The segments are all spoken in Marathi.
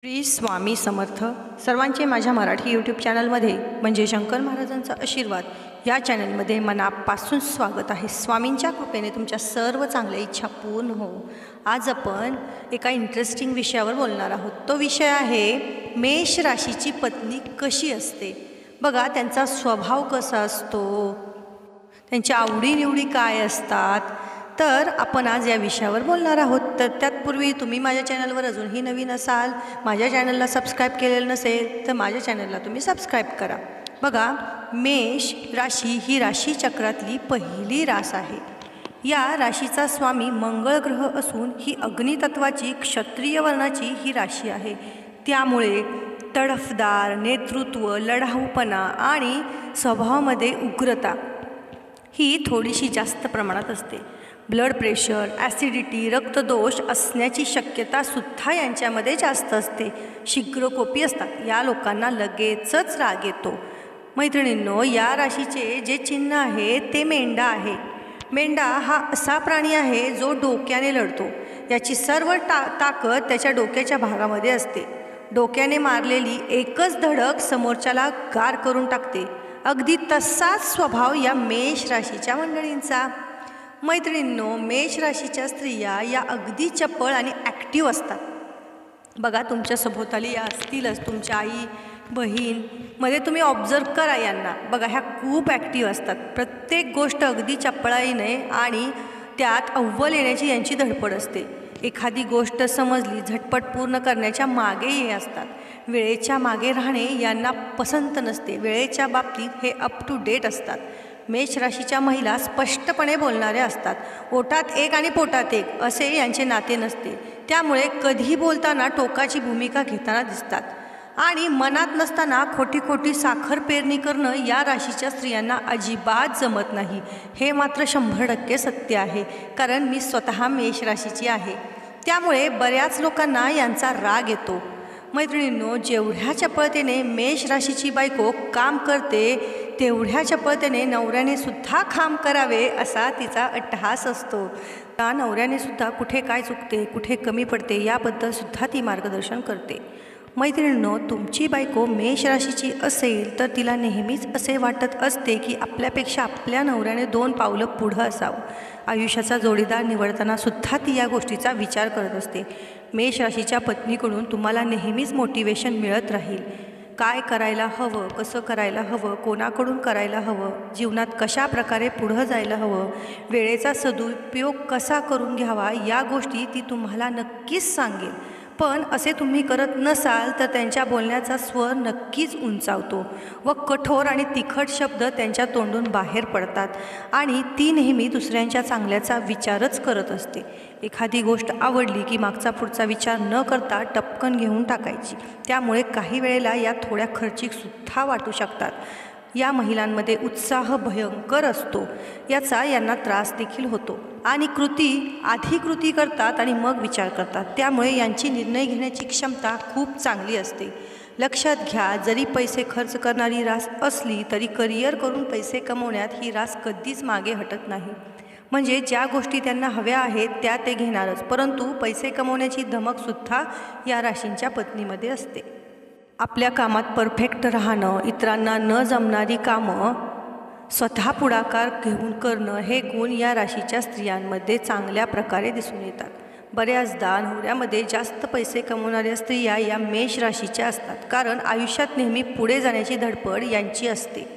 श्री स्वामी समर्थ. सर्वांचे माझ्या मराठी यूट्यूब चॅनलमध्ये म्हणजे शंकर महाराजांचा आशीर्वाद या चॅनलमध्ये मनापासून स्वागत आहे. स्वामींच्या कृपेने तुमच्या सर्व चांगल्या इच्छा पूर्ण हो. आज आपण एका इंटरेस्टिंग विषयावर बोलणार आहोत. तो विषय आहे मेष राशीची पत्नी कशी असते. बघा, त्यांचा स्वभाव कसा असतो, त्यांच्या आवडीनिवडी काय असतात, तर आपण आज या विषयावर बोलणार आहोत. तर त्यातपूर्वी तुम्ही माझ्या चॅनलवर अजूनही नवीन असाल, माझ्या चॅनलला सबस्क्राईब केलेलं नसेल तर माझ्या चॅनलला तुम्ही सबस्क्राईब करा. बघा, मेष राशी ही राशीचक्रातली पहिली रास आहे. या राशीचा स्वामी मंगळ ग्रह असून ही अग्नितत्वाची क्षत्रिय वर्णाची ही राशी आहे. त्यामुळे तडफदार नेतृत्व, लढाऊपणा आणि स्वभावामध्ये उग्रता ही थोडीशी जास्त प्रमाणात असते. ब्लड प्रेशर, ॲसिडिटी, रक्तदोष असण्याची शक्यतासुद्धा यांच्यामध्ये जास्त असते. शीघ्रकोपी असतात. या लोकांना लगेचच राग येतो. मैत्रिणींनो, या राशीचे जे चिन्ह आहे ते मेंढा आहे. मेंढा हा असा प्राणी आहे जो डोक्याने लढतो. याची सर्व ताकद त्याच्या डोक्याच्या भागामध्ये असते. डोक्याने मारलेली एकच धडक समोरच्याला गार करून टाकते. अगदी तसाच स्वभाव या मेष राशीच्या मंडळींचा. मैत्रिणींनो, मेष राशीच्या स्त्रिया या अगदी चपळ आणि ॲक्टिव्ह असतात. बघा, तुमच्या सभोवताली या असतीलच. तुमच्या आई बहीण मध्ये तुम्ही ऑब्झर्व करा यांना. बघा, ह्या खूप ॲक्टिव्ह असतात. प्रत्येक गोष्ट अगदी चपळाईने आणि त्यात अव्वल येण्याची यांची धडपड असते. एखादी गोष्ट समजली झटपट पूर्ण करण्याच्या मागे हे असतात. वेळेच्या मागे राहणे यांना पसंत नसते. वेळेच्या बाबतीत हे अप टू डेट असतात. मेष राशीच्या महिला स्पष्टपणे बोलणाऱ्या असतात. ओठात एक आणि पोटात एक असे यांचे नाते नसते. त्यामुळे कधी बोलताना टोकाची भूमिका घेताना दिसतात आणि मनात नसताना खोटी खोटी साखर पेरणी करणं या राशीच्या स्त्रियांना अजिबात जमत नाही. हे मात्र 100% सत्य आहे, कारण मी स्वतः मेष राशीची आहे. त्यामुळे बऱ्याच लोकांना यांचा राग येतो. मैत्रिणींनो, जेवढ्या चपळतेने मेष राशीची बायको काम करते तेवढ्या चपळतेने नवऱ्याने सुद्धा काम करावे असा तिचा अट्टहास असतो. त्या नवऱ्याने सुद्धा कुठे काय चुकते, कुठे कमी पडते याबद्दल सुद्धा ती मार्गदर्शन करते. मैत्रिणींनो, तुमची बायको मेष राशीची असेल तर तिला नेहमीच असे वाटत असते की आपल्यापेक्षा आपल्या नवऱ्याने 2 पावलं पुढं असावं. आयुष्याचा जोडीदार निवडताना सुद्धा ती या गोष्टीचा विचार करत असते. मेष राशीच्या पत्नीकडून तुम्हाला नेहमीच मोटिवेशन मिळत राहील. काय करायला हवं, कसं करायला हवं, कोणाकडून करायला हवं, जीवनात कशा प्रकारे पुढं जायला हवं, वेळेचा सदुपयोग कसा करून घ्यावा या गोष्टी ती तुम्हाला नक्कीच सांगेल. पण असे तुम्ही करत नसाल तर त्यांच्या बोलण्याचा स्वर नक्कीच उंचावतो व कठोर आणि तिखट शब्द त्यांच्या तोंडून बाहेर पडतात आणि ती नेहमी दुसऱ्यांच्या चांगल्याचा विचारच करत असते. एखादी गोष्ट आवडली की मागचा पुढचा विचार न करता टपकन घेऊन टाकायची. त्यामुळे काही वेळेला या थोड्या खर्चिकसुद्धा वाटू शकतात. या महिलांमध्ये उत्साह भयंकर असतो. याचा यांना त्रास देखील होतो आणि आधी कृती करतात आणि मग विचार करतात. त्यामुळे यांची निर्णय घेण्याची क्षमता खूप चांगली असते. लक्षात घ्या, जरी पैसे खर्च करणारी रास असली तरी करिअर करून पैसे कमवण्यात ही रास कधीच मागे हटत नाही. म्हणजे ज्या गोष्टी त्यांना हव्या आहेत त्या ते घेणारच, परंतु पैसे कमवण्याची धमकसुद्धा या राशींच्या पत्नीमध्ये असते. आपल्या कामात परफेक्ट राहणं, इतरांना न जमणारी कामं स्वतः पुढाकार घेऊन करणं हे गुण या राशीच्या स्त्रियांमध्ये चांगल्या प्रकारे दिसून येतात. बऱ्याचदा नवऱ्यामध्ये जास्त पैसे कमवणाऱ्या स्त्रिया या मेष राशीच्या असतात, कारण आयुष्यात नेहमी पुढे जाण्याची धडपड यांची असते.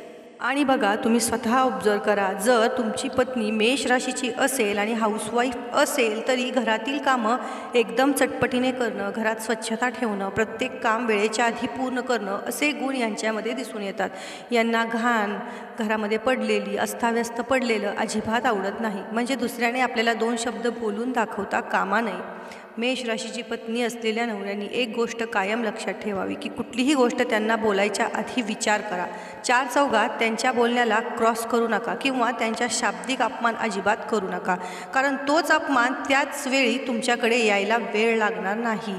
आणि बघा, तुम्ही स्वतः ऑब्झर्व करा, जर तुमची पत्नी मेष राशीची असेल आणि हाऊसवाईफ असेल तरी घरातील कामं एकदम चटपटीने करणं, घरात स्वच्छता ठेवणं, प्रत्येक काम वेळेच्या आधी पूर्ण करणं असे गुण यांच्यामध्ये दिसून येतात. यांना घाण घरामध्ये पडलेली, अस्ताव्यस्त पडलेलं अजिबात आवडत नाही. म्हणजे दुसऱ्याने आपल्याला 2 शब्द बोलून दाखवता कामा नये. मेष राशीची पत्नी असलेल्या नवऱ्यांनी एक गोष्ट कायम लक्षात ठेवावी की कुठलीही गोष्ट त्यांना बोलायच्या आधी विचार करा. 4 चौघात त्यांच्या बोलण्याला क्रॉस करू नका किंवा त्यांच्या शाब्दिक अपमान अजिबात करू नका, कारण तोच अपमान त्याच वेळी तुमच्याकडे यायला वेळ लागणार नाही.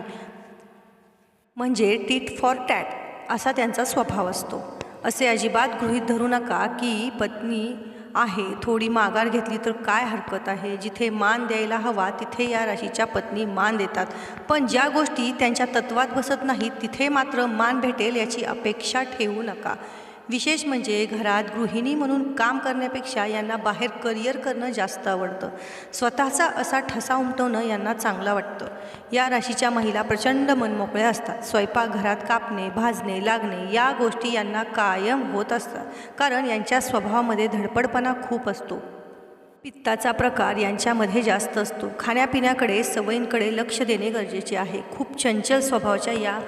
म्हणजे टीट फॉर टॅट असा त्यांचा स्वभाव असतो. असे अजिबात गृहीत धरू नका की पत्नी आहे, थोडी माघार घेतली तर काय हरकत आहे. जिथे मान द्यायला हवा तिथे या राशीच्या पत्नी मान देतात, पण ज्या गोष्टी त्यांच्या तत्वात बसत नाहीत तिथे मात्र मान भेटेल याची अपेक्षा ठेवू नका. विशेष म्हणजे घरात गृहिणी म्हणून काम करण्यापेक्षा यांना बाहेर करिअर करणं जास्त आवडतं. स्वतःचा असा ठसा उमटवणं यांना चांगलं वाटतं. या राशीच्या महिला प्रचंड मनमोकळ्या असतात. स्वयंपाकघरात कापणे, भाजणे, लागणे या गोष्टी यांना कायम होत असतात, कारण यांच्या स्वभावामध्ये धडपडपणा खूप असतो. पित्ताचा प्रकार यांच्यामध्ये जास्त असतो. खाण्यापिण्याकडे, सवयींकडे लक्ष देणे गरजेचे आहे. खूप चंचल स्वभावाच्या या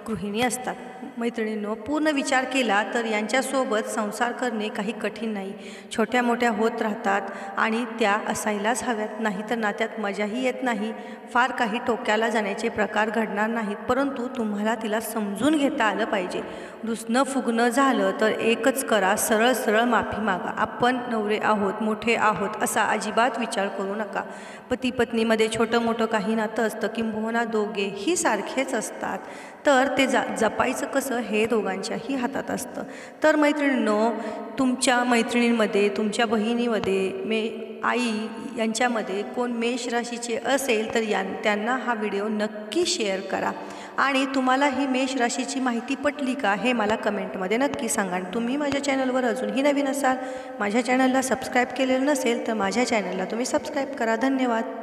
गृहिणी असतात. मैत्रिणींनो, पूर्ण विचार केला तर यांच्यासोबत संसार करणे काही कठीण नाही. छोट्या मोठ्या होत राहतात आणि त्या असायलाच हव्यात, नाही तर नात्यात मजाही येत नाही. फार काही टोक्याला जाण्याचे प्रकार घडणार नाहीत, परंतु तुम्हाला तिला समजून घेता आलं पाहिजे. रुसणं फुगणं झालं तर एकच करा, सरळ सरळ माफी मागा. आपण नवरे आहोत, मोठे आहोत असा अजिबात विचार करू नका. पती पत्नीमध्ये छोटं मोठं काही नातं असतं, किंबहुना दोघेही सारखेच असतात, तर ते जपायचं कसं हे दोघांच्याही हातात असतं. तर मैत्रिणींनो, तुमच्या मैत्रिणींमध्ये, तुमच्या बहिणीमध्ये, आई यांच्यामध्ये कोण मेष राशीचे असेल तर त्यांना हा व्हिडिओ नक्की शेअर करा. आणि तुम्हाला ही मेष राशीची माहिती पटली का हे मला कमेंटमध्ये नक्की सांगा. आणि तुम्ही माझ्या चॅनलवर अजूनही नवीन असाल, माझ्या चॅनलला सबस्क्राईब केलेलं नसेल तर माझ्या चॅनलला तुम्ही सबस्क्राईब करा. धन्यवाद.